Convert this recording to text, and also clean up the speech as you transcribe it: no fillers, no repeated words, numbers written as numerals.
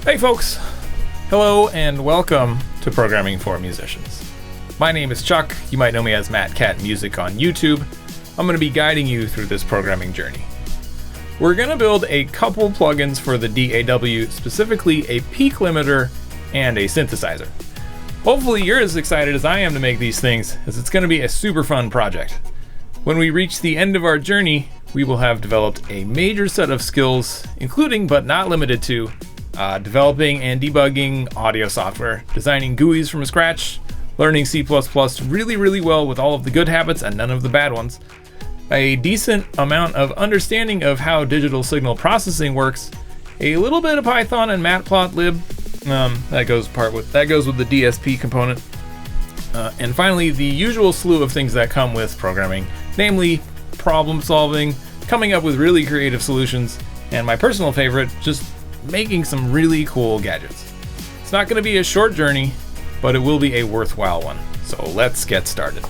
Hey folks! Hello and welcome to Programming for Musicians. My name is Chuck. You might know me as Matt Cat Music on YouTube. I'm going to be guiding you through this programming journey. We're going to build a couple plugins for the DAW, specifically a peak limiter and a synthesizer. Hopefully you're as excited as I am to make these things, as it's going to be a super fun project. When we reach the end of our journey, we will have developed a major set of skills, including but not limited to developing and debugging audio software, designing GUIs from scratch, learning C++ really well with all of the good habits and none of the bad ones, a decent amount of understanding of how digital signal processing works, a little bit of Python and Matplotlib, that goes with the DSP component, and finally the usual slew of things that come with programming, namely problem solving, coming up with really creative solutions, and my personal favorite, just making some really cool gadgets. It's not going to be a short journey, but it will be a worthwhile one. So let's get started.